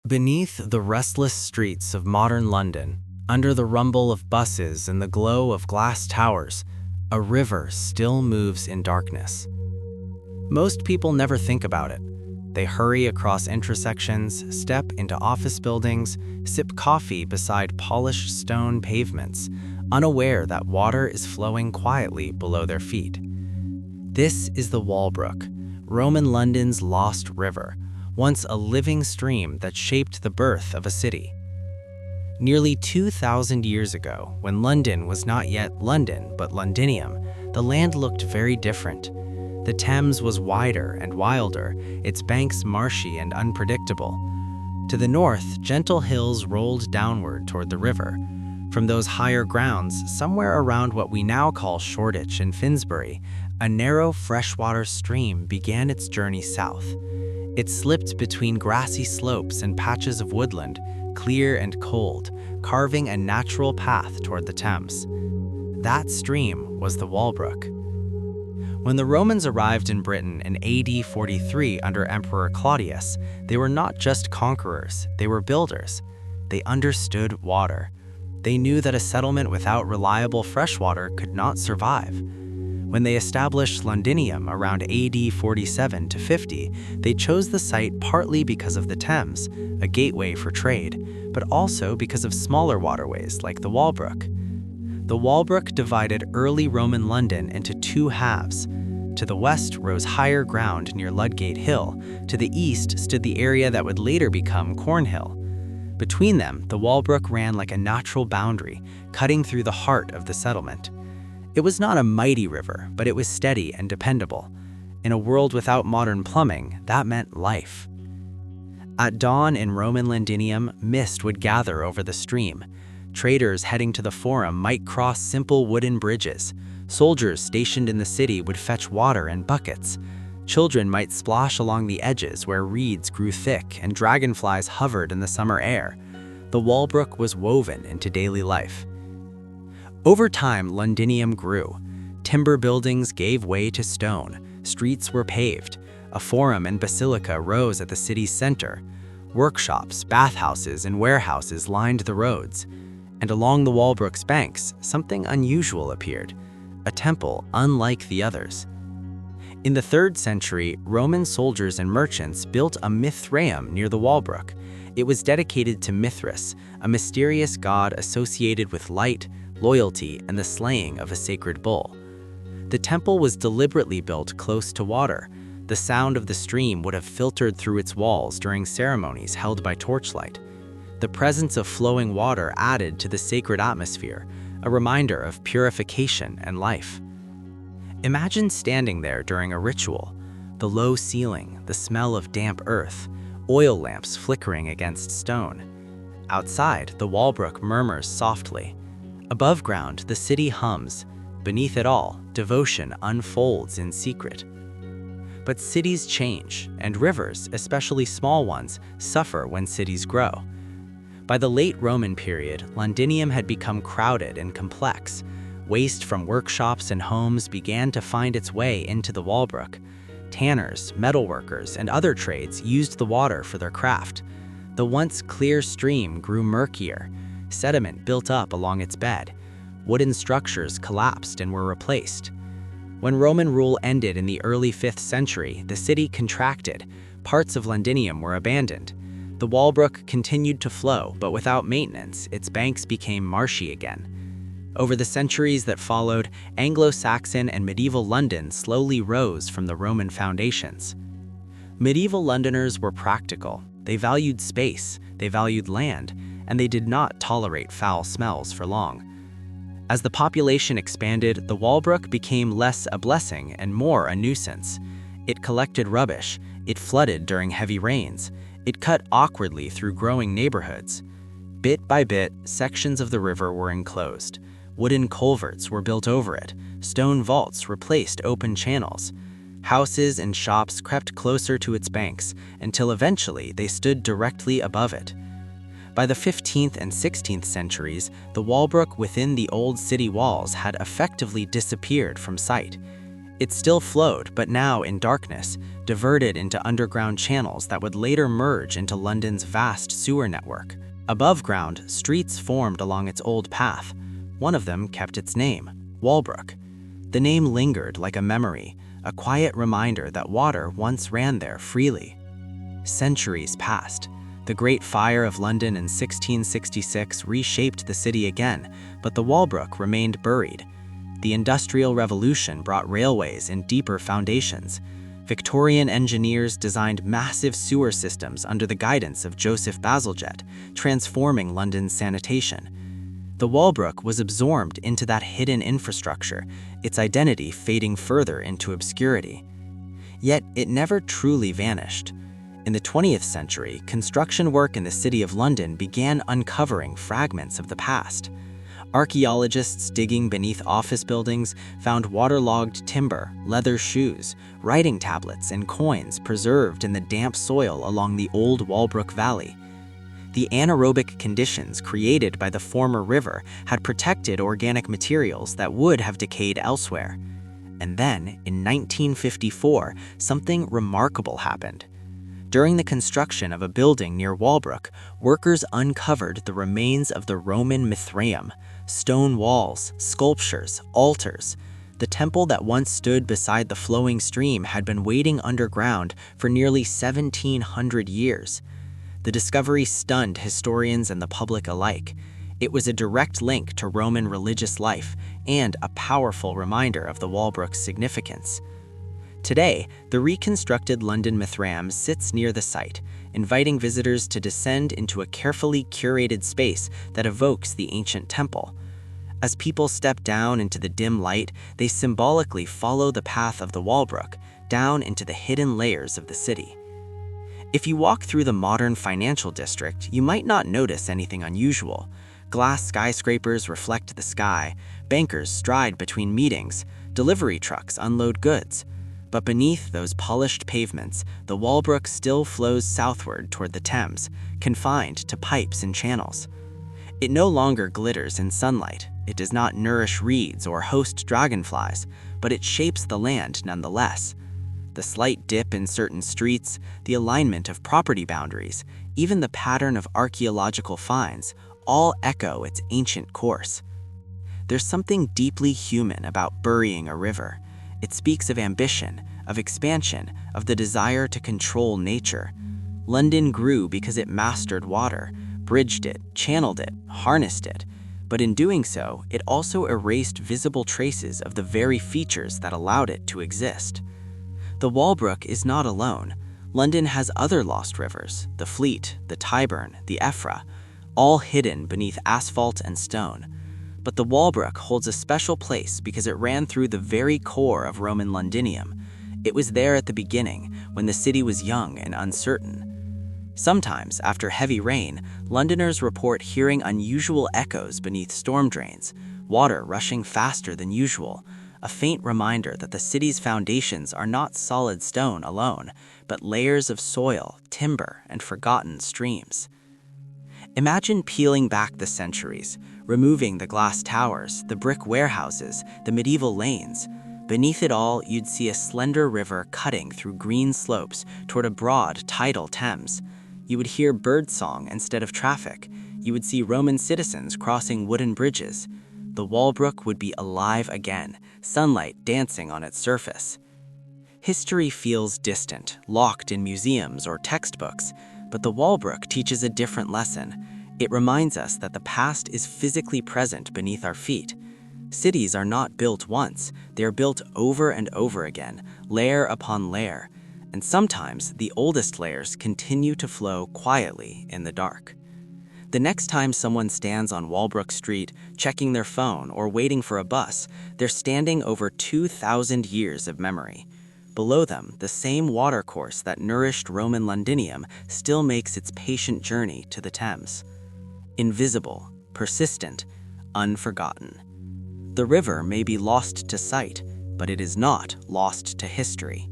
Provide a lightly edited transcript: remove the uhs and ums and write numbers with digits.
Beneath the restless streets of modern London, under the rumble of buses and the glow of glass towers, a river still moves in darkness. Most people never think about it. They hurry across intersections, step into office buildings, sip coffee beside polished stone pavements, unaware that water is flowing quietly below their feet. This is the Walbrook, Roman London's lost river, once a living stream that shaped the birth of a city. Nearly 2,000 years ago, when London was not yet London but Londinium, the land looked very different. The Thames was wider and wilder, its banks marshy and unpredictable. To the north, gentle hills rolled downward toward the river. From those higher grounds, somewhere around what we now call Shoreditch and Finsbury, a narrow freshwater stream began its journey south. It slipped between grassy slopes and patches of woodland, clear and cold, carving a natural path toward the Thames. That stream was the Walbrook. When the Romans arrived in Britain in AD 43 under Emperor Claudius, they were not just conquerors, they were builders. They understood water. They knew that a settlement without reliable freshwater could not survive. When they established Londinium around AD 47 to 50, they chose the site partly because of the Thames, a gateway for trade, but also because of smaller waterways like the Walbrook. The Walbrook divided early Roman London into two halves. To the west rose higher ground near Ludgate Hill. To the east stood the area that would later become Cornhill. Between them, the Walbrook ran like a natural boundary, cutting through the heart of the settlement. It was not a mighty river, but it was steady and dependable. In a world without modern plumbing, that meant life. At dawn in Roman Londinium, mist would gather over the stream. Traders heading to the Forum might cross simple wooden bridges. Soldiers stationed in the city would fetch water in buckets. Children might splash along the edges where reeds grew thick and dragonflies hovered in the summer air. The Walbrook was woven into daily life. Over time, Londinium grew. Timber buildings gave way to stone. Streets were paved. A forum and basilica rose at the city's center. Workshops, bathhouses, and warehouses lined the roads. And along the Walbrook's banks, something unusual appeared, a temple unlike the others. In the 3rd century, Roman soldiers and merchants built a Mithraeum near the Walbrook. It was dedicated to Mithras, a mysterious god associated with light, loyalty, and the slaying of a sacred bull. The temple was deliberately built close to water. The sound of the stream would have filtered through its walls during ceremonies held by torchlight. The presence of flowing water added to the sacred atmosphere, a reminder of purification and life. Imagine standing there during a ritual, the low ceiling, the smell of damp earth, oil lamps flickering against stone. Outside, the Walbrook murmurs softly. Above ground, the city hums. Beneath it all, devotion unfolds in secret. But cities change, and rivers, especially small ones, suffer when cities grow. By the late Roman period, Londinium had become crowded and complex. Waste from workshops and homes began to find its way into the Walbrook. Tanners, metalworkers, and other trades used the water for their craft. The once clear stream grew murkier. Sediment built up along its bed. Wooden structures collapsed and were replaced. When Roman rule ended in the early 5th century, the city contracted. Parts of Londinium were abandoned. The Walbrook continued to flow, but without maintenance, its banks became marshy again. Over the centuries that followed, Anglo-Saxon and medieval London slowly rose from the Roman foundations. Medieval Londoners were practical. They valued space, they valued land, and they did not tolerate foul smells for long. As the population expanded, the Walbrook became less a blessing and more a nuisance. It collected rubbish, it flooded during heavy rains, it cut awkwardly through growing neighborhoods. Bit by bit, sections of the river were enclosed. Wooden culverts were built over it, stone vaults replaced open channels. Houses and shops crept closer to its banks until eventually they stood directly above it. By the 15th and 16th centuries, the Walbrook within the old city walls had effectively disappeared from sight. It still flowed, but now in darkness, diverted into underground channels that would later merge into London's vast sewer network. Above ground, streets formed along its old path. One of them kept its name, Walbrook. The name lingered like a memory, a quiet reminder that water once ran there freely. Centuries passed. The Great Fire of London in 1666 reshaped the city again, but the Walbrook remained buried. The Industrial Revolution brought railways and deeper foundations. Victorian engineers designed massive sewer systems under the guidance of Joseph Bazalgette, transforming London's sanitation. The Walbrook was absorbed into that hidden infrastructure, its identity fading further into obscurity. Yet it never truly vanished. In the 20th century, construction work in the City of London began uncovering fragments of the past. Archaeologists digging beneath office buildings found waterlogged timber, leather shoes, writing tablets, and coins preserved in the damp soil along the old Walbrook Valley. The anaerobic conditions created by the former river had protected organic materials that would have decayed elsewhere. And then, in 1954, something remarkable happened. During the construction of a building near Walbrook, workers uncovered the remains of the Roman Mithraeum, stone walls, sculptures, altars. The temple that once stood beside the flowing stream had been waiting underground for nearly 1,700 years. The discovery stunned historians and the public alike. It was a direct link to Roman religious life and a powerful reminder of the Walbrook's significance. Today, the reconstructed London Mithraeum sits near the site, inviting visitors to descend into a carefully curated space that evokes the ancient temple. As people step down into the dim light, they symbolically follow the path of the Walbrook, down into the hidden layers of the city. If you walk through the modern financial district, you might not notice anything unusual. Glass skyscrapers reflect the sky, bankers stride between meetings, delivery trucks unload goods. But beneath those polished pavements, the Walbrook still flows southward toward the Thames, confined to pipes and channels. It no longer glitters in sunlight. It does not nourish reeds or host dragonflies, but it shapes the land nonetheless. The slight dip in certain streets, the alignment of property boundaries, even the pattern of archaeological finds, all echo its ancient course. There's something deeply human about burying a river. It speaks of ambition, of expansion, of the desire to control nature. London grew because it mastered water, bridged it, channeled it, harnessed it. But in doing so, it also erased visible traces of the very features that allowed it to exist. The Walbrook is not alone. London has other lost rivers, the Fleet, the Tyburn, the Effra, all hidden beneath asphalt and stone. But the Walbrook holds a special place because it ran through the very core of Roman Londinium. It was there at the beginning, when the city was young and uncertain. Sometimes, after heavy rain, Londoners report hearing unusual echoes beneath storm drains, water rushing faster than usual, a faint reminder that the city's foundations are not solid stone alone, but layers of soil, timber, and forgotten streams. Imagine peeling back the centuries, removing the glass towers, the brick warehouses, the medieval lanes. Beneath it all, you'd see a slender river cutting through green slopes toward a broad, tidal Thames. You would hear birdsong instead of traffic. You would see Roman citizens crossing wooden bridges. The Walbrook would be alive again, sunlight dancing on its surface. History feels distant, locked in museums or textbooks, but the Walbrook teaches a different lesson. It reminds us that the past is physically present beneath our feet. Cities are not built once, they are built over and over again, layer upon layer, and sometimes the oldest layers continue to flow quietly in the dark. The next time someone stands on Walbrook Street, checking their phone or waiting for a bus, they're standing over 2,000 years of memory. Below them, the same watercourse that nourished Roman Londinium still makes its patient journey to the Thames. Invisible, persistent, unforgotten. The river may be lost to sight, but it is not lost to history.